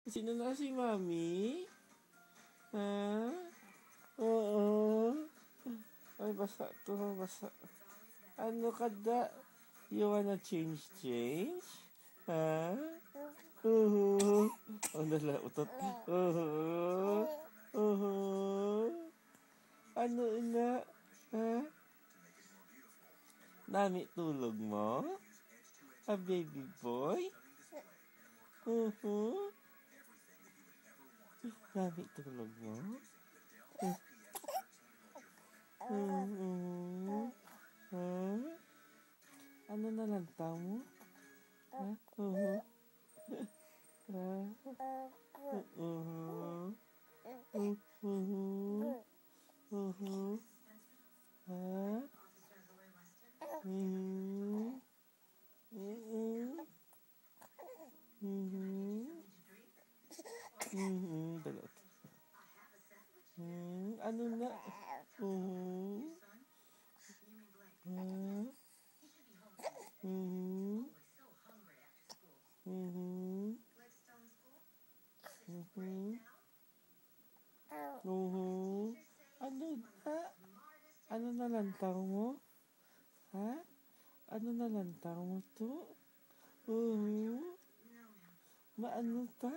Sino na si Mami? Ha? Oo. Ay, basa to. Basa. Ano ka da? You wanna change? Ha? Ang dala utot. Ano na? Ha? Nami tulog mo? A baby boy? Nami tulog mo? Ano na lantaw mo? Ha? Dalot. Ano na? Ano na? Ano na lantaw mo? Ha? Ano na lantaw mo to? Maano ta?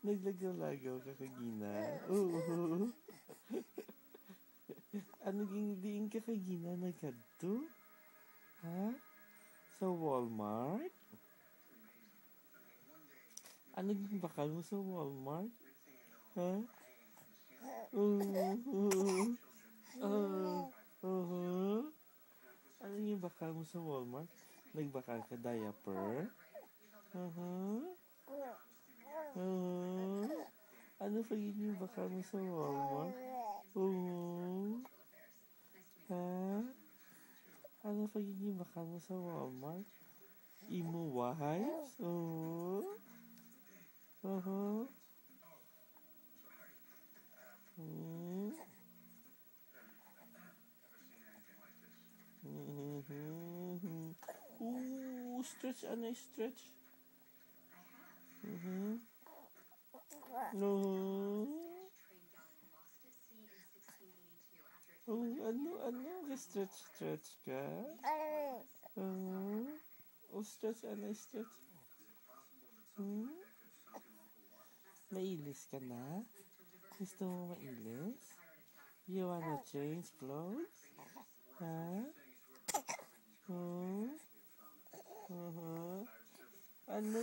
Naglagaw-lagaw ka kagina. Ano ginidiin ka kagina nagkadto? Ha? Sa Walmart? Ano yung bakal mo sa Walmart? Ha? Ano yung bakal mo sa Walmart? Nagbakal ka diaper? Ano pa yun yung bakal mo sa Walmart? Ha? Ano pa yun yung bakal mo sa Walmart? Imo wipes? Stretch, ano stretch? Stretch ka? Stretch, ano stretch? Mailis ka na? Gusto mo mailis? You wanna change clothes? Ha? Ano?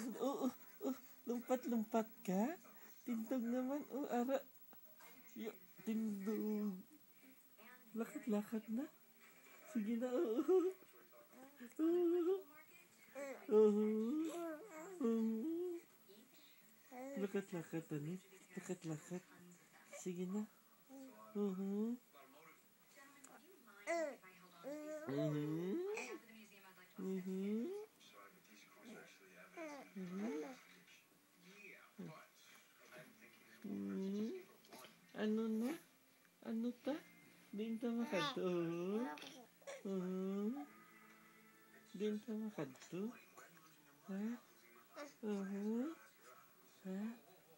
Lumpat-lumpat ka? Tindog naman. Ara. Tindog. Lakad-lakad na. Sige na. Lakad-lakad na. Lakad-lakad. Sige na. Ano na? Ano ta? Din ta makadto? Din ta makadto? Ha? Ha?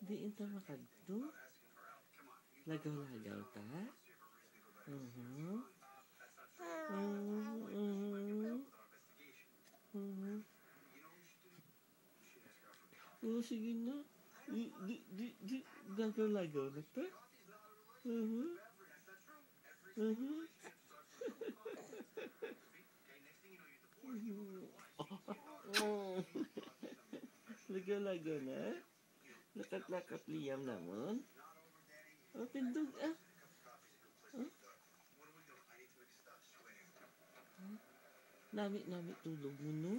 Din ta makadto? Lagaw-lagaw ta? Sige na. Lagaw-lagaw na ta? Lagaw-lagaw na? Lakat-lakat liyam naman? Tindog Nami tulog mo no?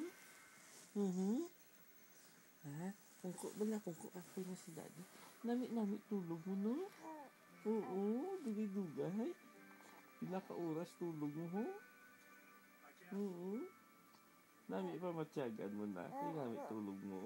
Ha? Kungko ako na si daddy. Nami tulog mo no? Dugay-dugay. Pila ka oras tulog mo ho? Nami pa matyagan mo na. Nami tulog mo.